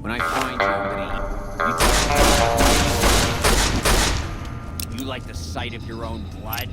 When I find you, I'm gonna eat you. You like the sight of your own blood?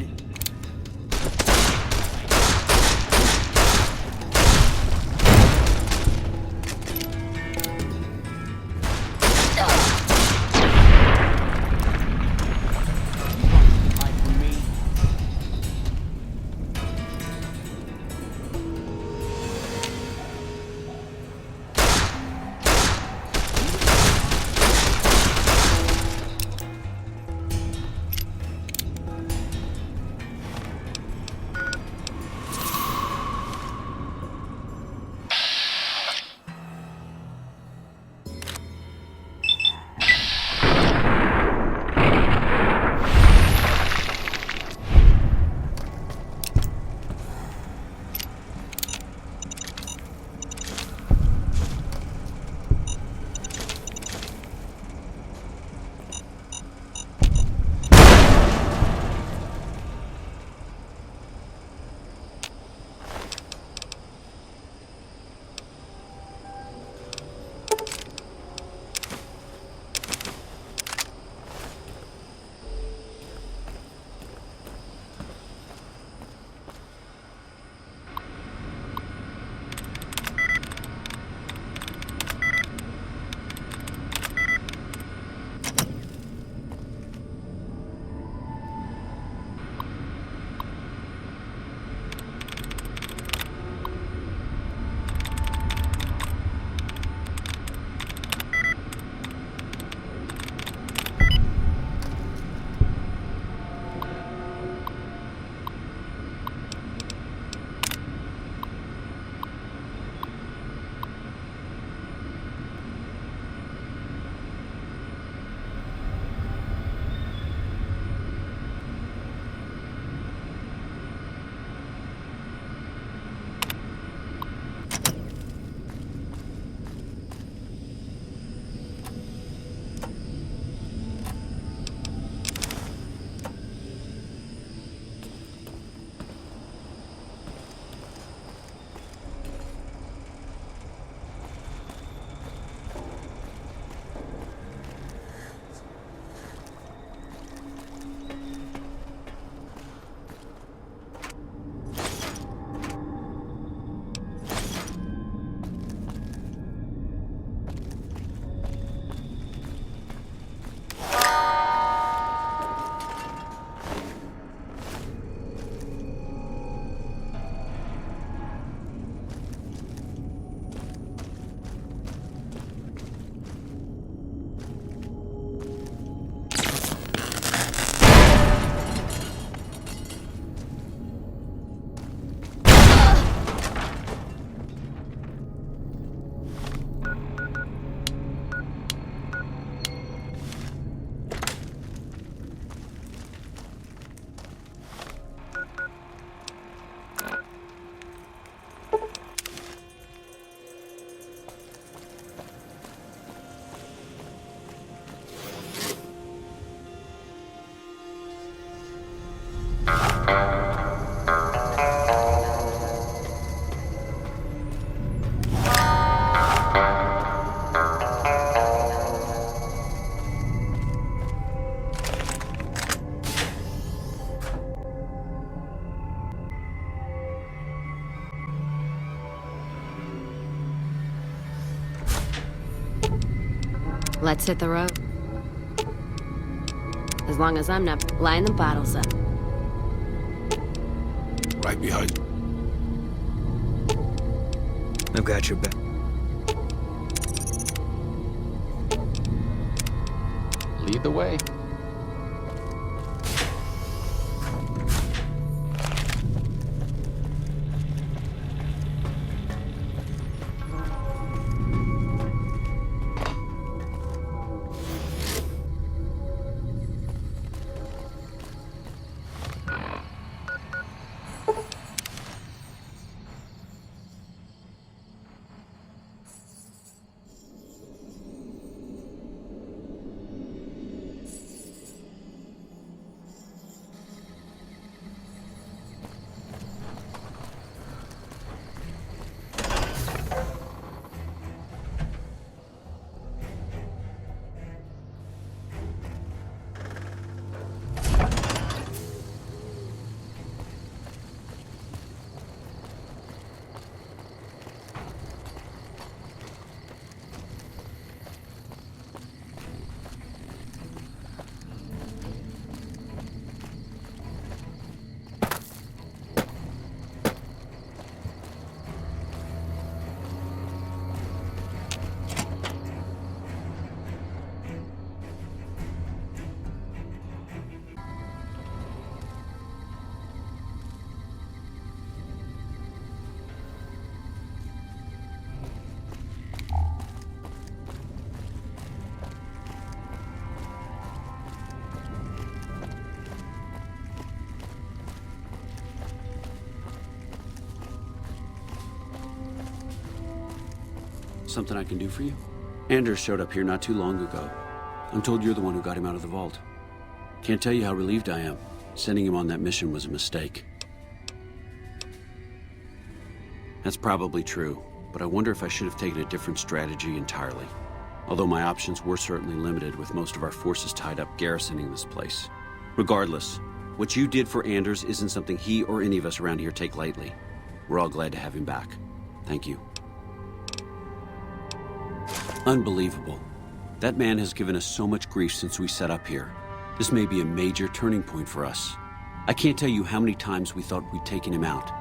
Let's hit the road. As long as I'm not lining the bottles up. Right behind. I've got your back. Lead the way. Something I can do for you? Anders showed up here not too long ago. I'm told you're the one who got him out of the vault. Can't tell you how relieved I am. Sending him on that mission was a mistake. That's probably true, but I wonder if I should have taken a different strategy entirely. Although my options were certainly limited, with most of our forces tied up garrisoning this place. Regardless, what you did for Anders isn't something he or any of us around here take lightly. We're all glad to have him back. Thank you. Unbelievable. That man has given us so much grief since we set up here. This may be a major turning point for us. I can't tell you how many times we thought we'd taken him out,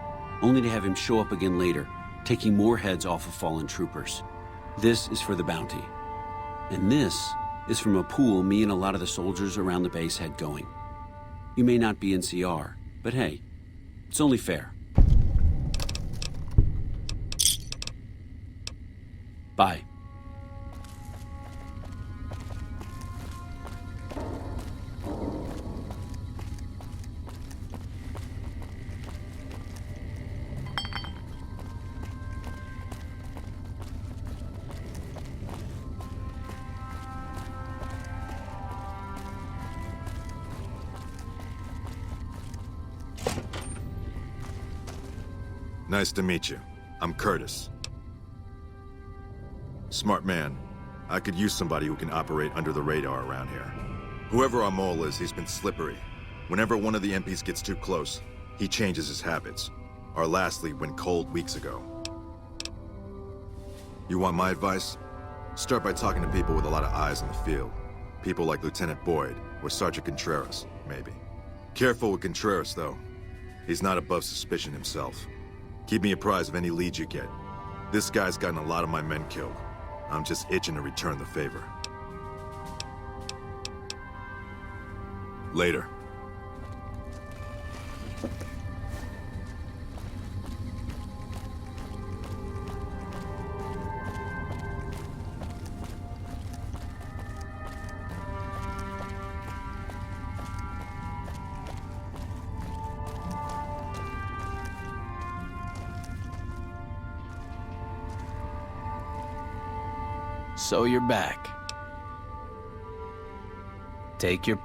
only to have him show up again later, taking more heads off of fallen troopers. This is for the bounty. And this is from a pool me and a lot of the soldiers around the base had going. You may not be in CR, but hey, it's only fair. Bye. Nice to meet you. I'm Curtis. Smart man. I could use somebody who can operate under the radar around here. Whoever our mole is, he's been slippery. Whenever one of the MPs gets too close, he changes his habits. Our last lead went cold weeks ago. You want my advice? Start by talking to people with a lot of eyes in the field. People like Lieutenant Boyd or Sergeant Contreras, maybe. Careful with Contreras, though. He's not above suspicion himself. Keep me apprised of any leads you get. This guy's gotten a lot of my men killed. I'm just itching to return the favor. Later. So you're back. Take your...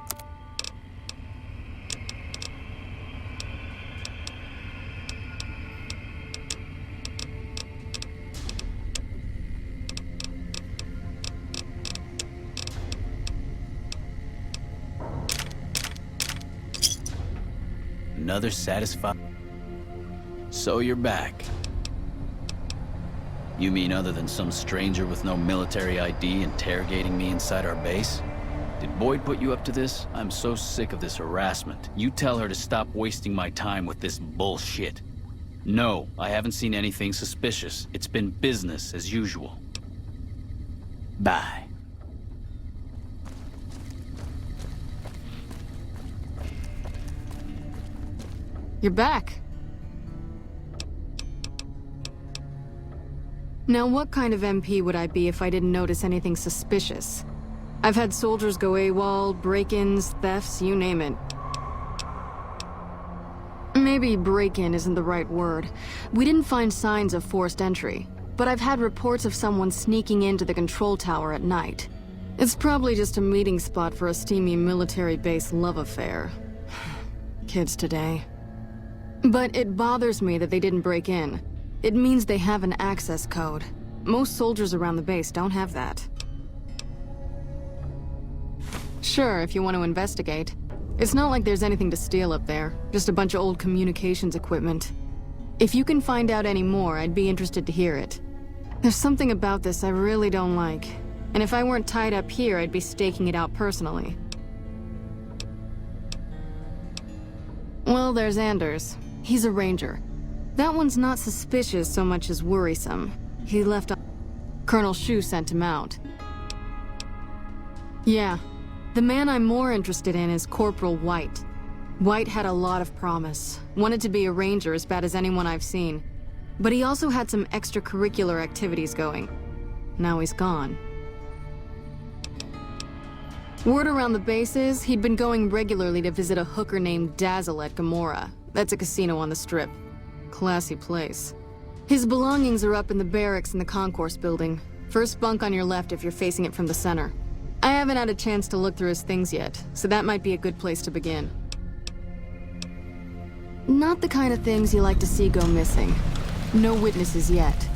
Another satisfied... So you're back. You mean other than some stranger with no military ID interrogating me inside our base? Did Boyd put you up to this? I'm so sick of this harassment. You tell her to stop wasting my time with this bullshit. No, I haven't seen anything suspicious. It's been business as usual. Bye. You're back. Now, what kind of MP would I be if I didn't notice anything suspicious? I've had soldiers go AWOL, break-ins, thefts, you name it. Maybe break-in isn't the right word. We didn't find signs of forced entry, but I've had reports of someone sneaking into the control tower at night. It's probably just a meeting spot for a steamy military base love affair. Kids today. But it bothers me that they didn't break in. It means they have an access code. Most soldiers around the base don't have that. Sure, if you want to investigate. It's not like there's anything to steal up there, just a bunch of old communications equipment. If you can find out any more, I'd be interested to hear it. There's something about this I really don't like, and if I weren't tied up here, I'd be staking it out personally. Well, there's Anders. He's a ranger. That one's not suspicious so much as worrisome. He left on... Colonel Shu sent him out. Yeah. The man I'm more interested in is Corporal White. White had a lot of promise. Wanted to be a ranger as bad as anyone I've seen. But he also had some extracurricular activities going. Now he's gone. Word around the base is he'd been going regularly to visit a hooker named Dazzle at Gamora. That's a casino on the Strip. Classy place. His belongings are up in the barracks in the concourse building. First bunk on your left if you're facing it from the center. I haven't had a chance to look through his things yet, so that might be a good place to begin. Not the kind of things you like to see go missing. No witnesses yet.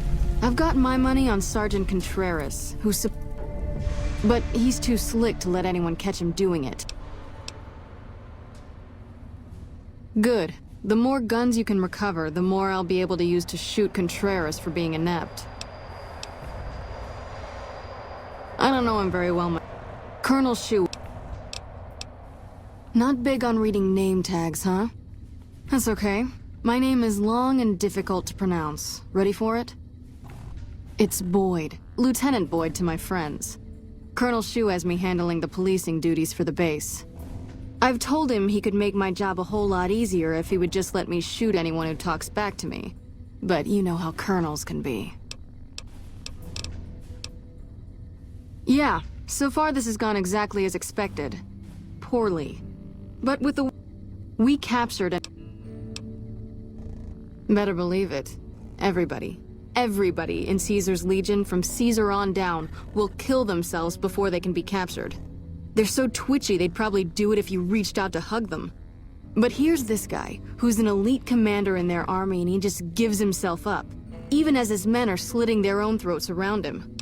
I've got my money on Sergeant Contreras, but he's too slick to let anyone catch him doing it. Good. The more guns you can recover, the more I'll be able to use to shoot Contreras for being inept. I don't know him very well, Colonel Shu. Not big on reading name tags, huh? That's okay. My name is long and difficult to pronounce. Ready for it? It's Boyd. Lieutenant Boyd to my friends. Colonel Shu has me handling the policing duties for the base. I've told him he could make my job a whole lot easier if he would just let me shoot anyone who talks back to me. But you know how colonels can be. Yeah, so far this has gone exactly as expected. Poorly. But with the... We captured it. Better believe it. Everybody in Caesar's Legion from Caesar on down will kill themselves before they can be captured. They're so twitchy they'd probably do it if you reached out to hug them. But here's this guy, who's an elite commander in their army and he just gives himself up, even as his men are slitting their own throats around him.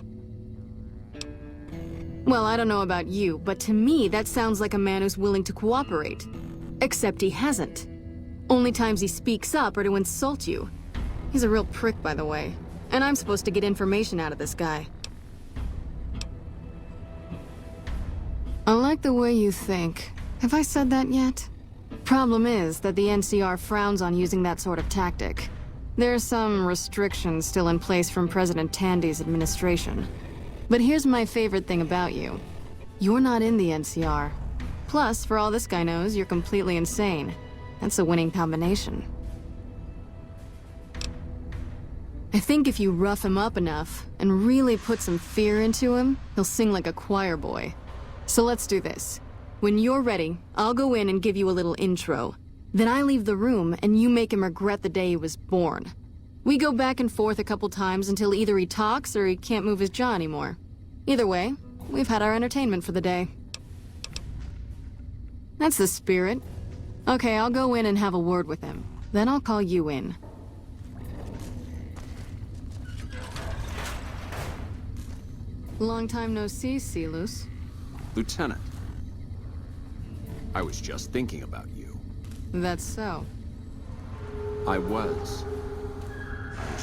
Well, I don't know about you, but to me that sounds like a man who's willing to cooperate. Except he hasn't. Only times he speaks up are to insult you. He's a real prick, by the way. And I'm supposed to get information out of this guy. I like the way you think. Have I said that yet? Problem is that the NCR frowns on using that sort of tactic. There are some restrictions still in place from President Tandy's administration. But here's my favorite thing about you. You're not in the NCR. Plus, for all this guy knows, you're completely insane. That's a winning combination. I think if you rough him up enough and really put some fear into him, he'll sing like a choir boy. So let's do this. When you're ready, I'll go in and give you a little intro. Then I leave the room and you make him regret the day he was born. We go back and forth a couple times until either he talks or he can't move his jaw anymore. Either way, we've had our entertainment for the day. That's the spirit. Okay, I'll go in and have a word with him. Then I'll call you in. Long time no see, Silus. Lieutenant, I was just thinking about you. That's so. I was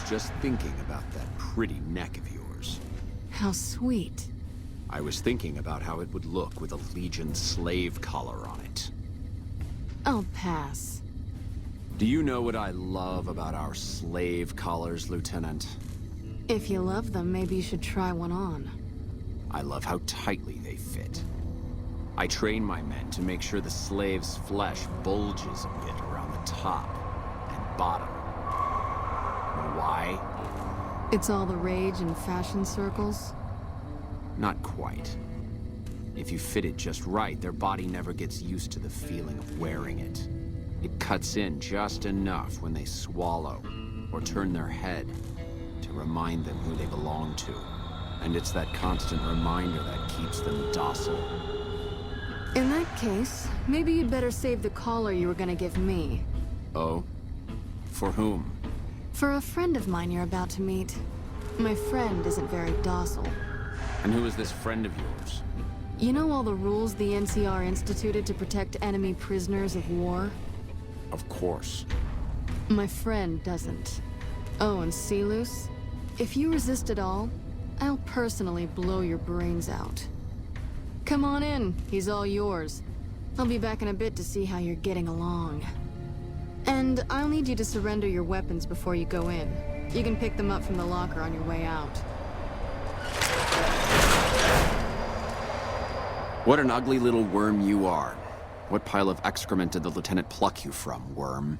just thinking about that pretty neck of yours. How sweet. I was thinking about how it would look with a Legion slave collar on it. I'll pass. Do you know what I love about our slave collars, Lieutenant? If you love them, maybe you should try one on. I love how tightly they fit. I train my men to make sure the slave's flesh bulges a bit around the top and bottom. Know why? It's all the rage in fashion circles? Not quite. If you fit it just right, their body never gets used to the feeling of wearing it. It cuts in just enough when they swallow or turn their head to remind them who they belong to. And it's that constant reminder that keeps them docile. In that case, maybe you'd better save the collar you were gonna give me. Oh? For whom? For a friend of mine you're about to meet. My friend isn't very docile. And who is this friend of yours? You know all the rules the NCR instituted to protect enemy prisoners of war? Of course. My friend doesn't. Oh, and Silus? If you resist at all, I'll personally blow your brains out. Come on in, he's all yours. I'll be back in a bit to see how you're getting along. And I'll need you to surrender your weapons before you go in. You can pick them up from the locker on your way out. What an ugly little worm you are. What pile of excrement did the lieutenant pluck you from, worm?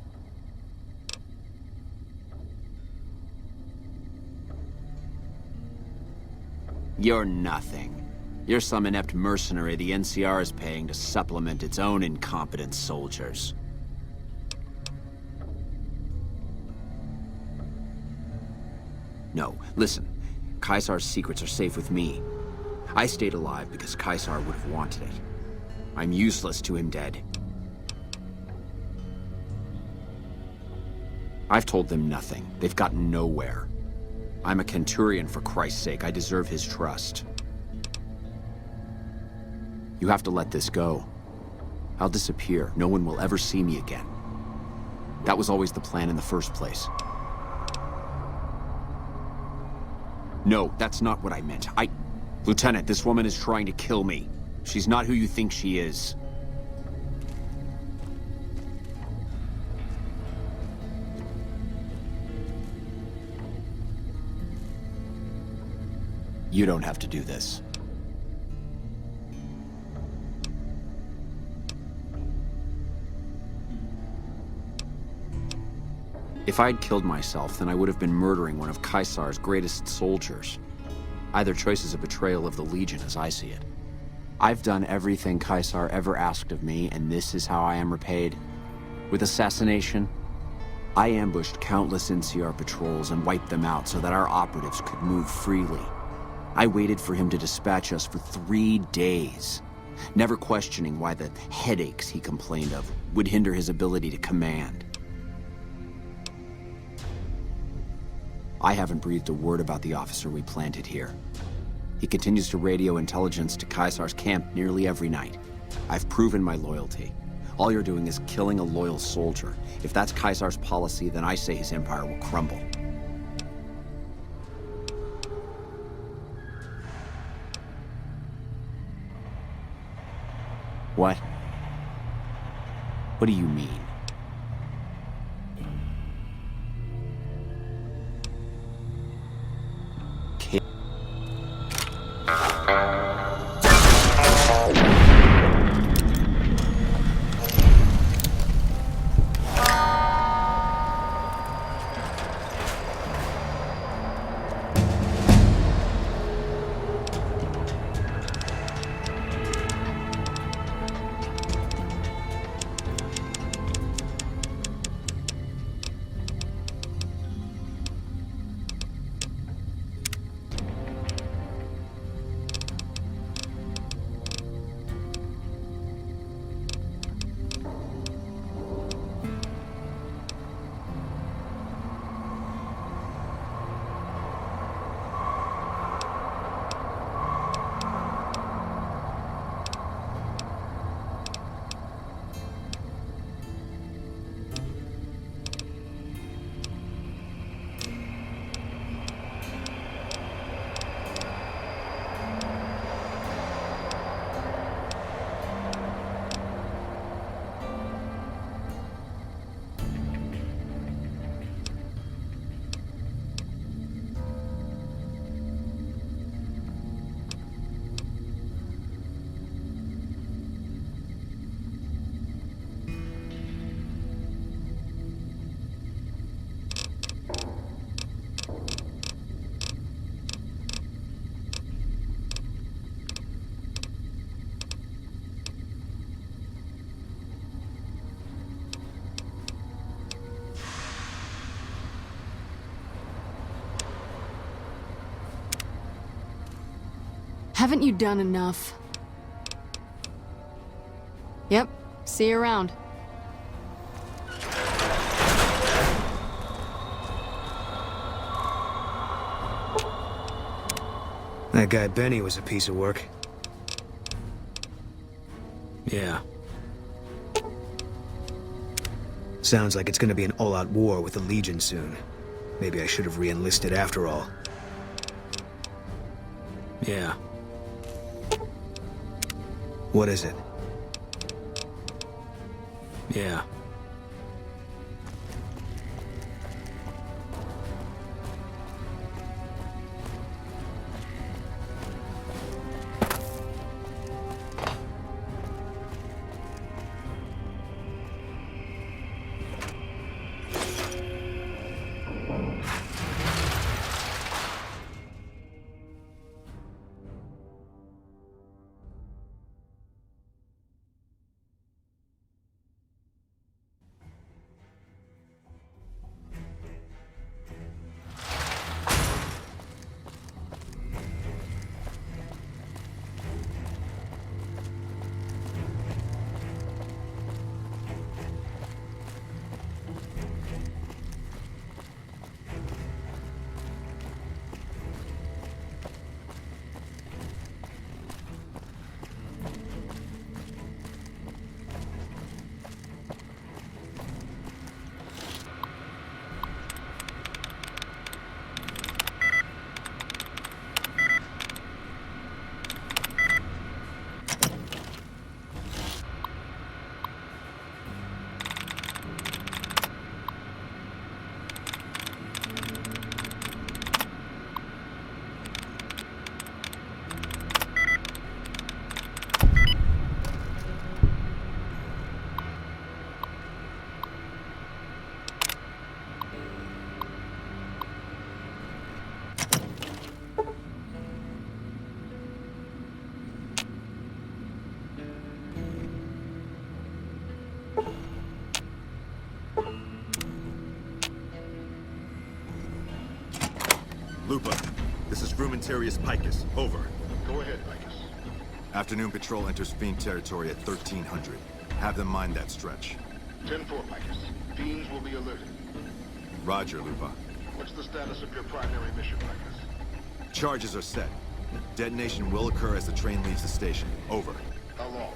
You're nothing. You're some inept mercenary the NCR is paying to supplement its own incompetent soldiers. No, listen. Caesar's secrets are safe with me. I stayed alive because Caesar would have wanted it. I'm useless to him dead. I've told them nothing. They've gotten nowhere. I'm a Centurion, for Christ's sake. I deserve his trust. You have to let this go. I'll disappear. No one will ever see me again. That was always the plan in the first place. No, that's not what I meant. Lieutenant, this woman is trying to kill me. She's not who you think she is. You don't have to do this. If I'd killed myself, then I would have been murdering one of Caesar's greatest soldiers. Either choice is a betrayal of the Legion as I see it. I've done everything Caesar ever asked of me, and this is how I am repaid. With assassination, I ambushed countless NCR patrols and wiped them out so that our operatives could move freely. I waited for him to dispatch us for 3 days, never questioning why the headaches he complained of would hinder his ability to command. I haven't breathed a word about the officer we planted here. He continues to radio intelligence to Caesar's camp nearly every night. I've proven my loyalty. All you're doing is killing a loyal soldier. If that's Caesar's policy, then I say his empire will crumble. What? What do you mean? Haven't you done enough? Yep, see you around. That guy Benny was a piece of work. Yeah. Sounds like it's gonna be an all-out war with the Legion soon. Maybe I should have re-enlisted after all. Yeah. What is it? Yeah. Lupa, this is Frumentarius Picus. Over. Go ahead, Picus. Afternoon patrol enters Fiend territory at 1300. Have them mind that stretch. 10-4, Picus. Fiends will be alerted. Roger, Lupa. What's the status of your primary mission, Picus? Charges are set. Detonation will occur as the train leaves the station. Over. How long?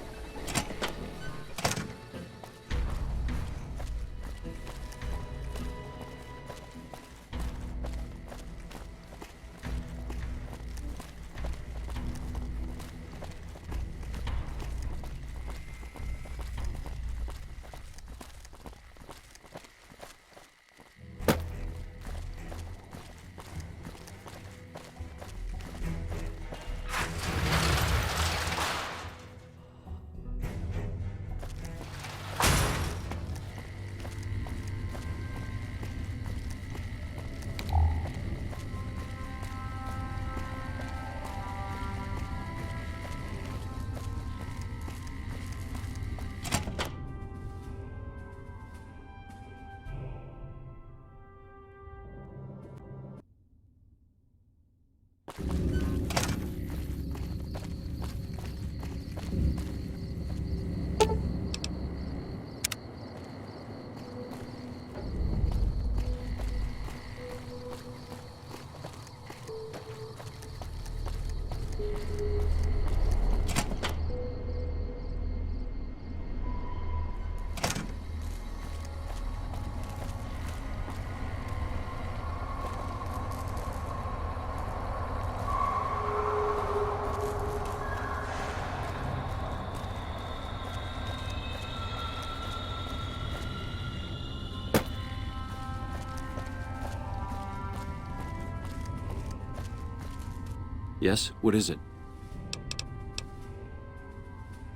Yes? What is it?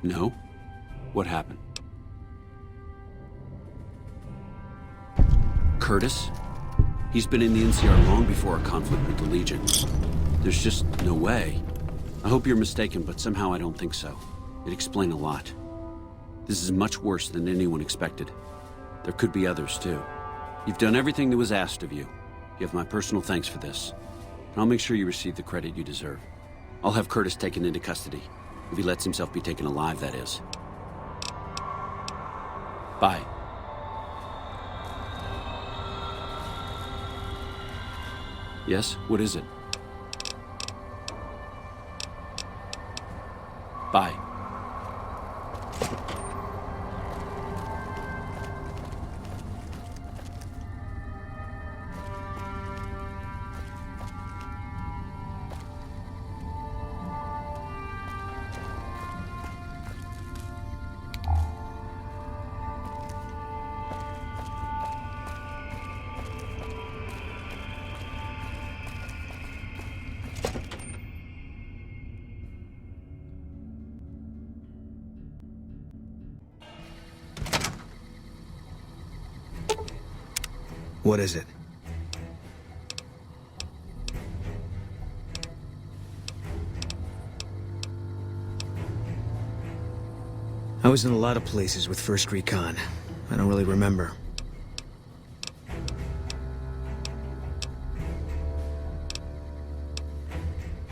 No? What happened? Curtis? He's been in the NCR long before our conflict with the Legion. There's just no way. I hope you're mistaken, but somehow I don't think so. It'd explain a lot. This is much worse than anyone expected. There could be others, too. You've done everything that was asked of you. You have my personal thanks for this. And I'll make sure you receive the credit you deserve. I'll have Curtis taken into custody. If he lets himself be taken alive, that is. Bye. Yes? What is it? Bye. What is it? I was in a lot of places with First Recon. I don't really remember.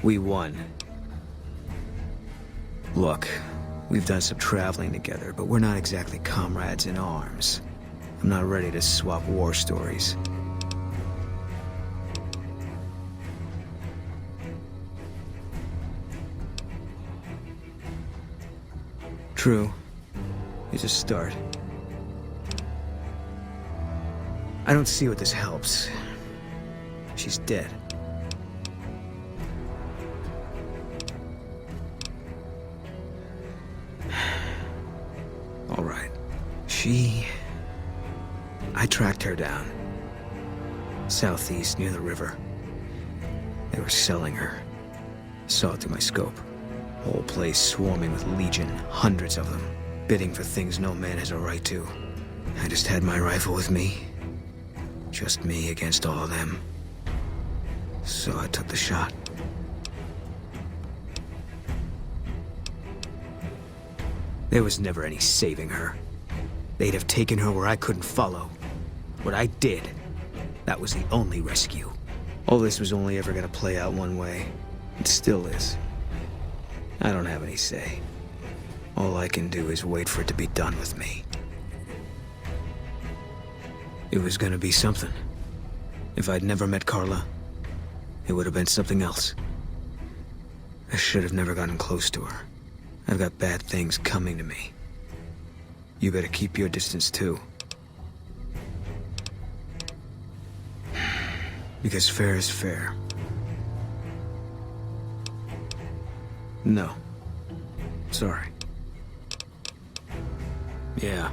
We won. Look, we've done some traveling together, but we're not exactly comrades in arms. I'm not ready to swap war stories. True. It's a start. I don't see what this helps. She's dead. All right. I tracked her down. Southeast, near the river. They were selling her. Saw it through my scope. Whole place swarming with Legion, hundreds of them, bidding for things no man has a right to. I just had my rifle with me. Just me against all of them. So I took the shot. There was never any saving her. They'd have taken her where I couldn't follow. What I did, that was the only rescue. All this was only ever gonna play out one way. It still is. I don't have any say. All I can do is wait for it to be done with me. It was gonna be something. If I'd never met Carla, it would have been something else. I should have never gotten close to her. I've got bad things coming to me. You better keep your distance too. Because fair is fair. No. Sorry. Yeah.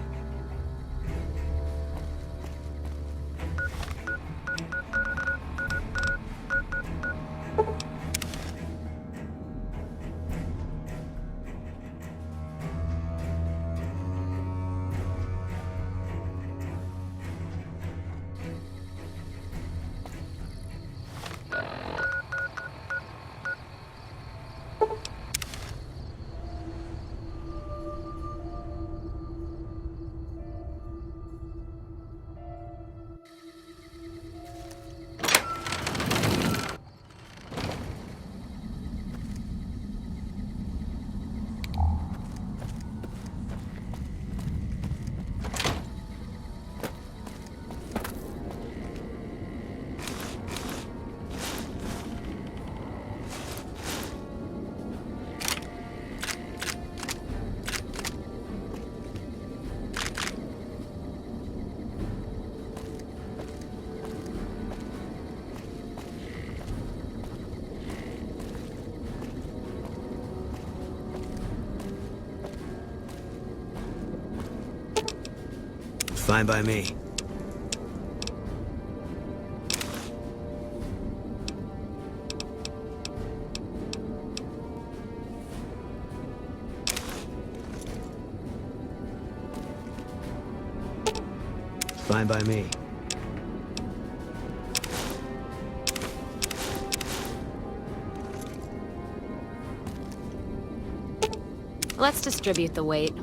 Fine by me. Fine by me. Let's distribute the weight.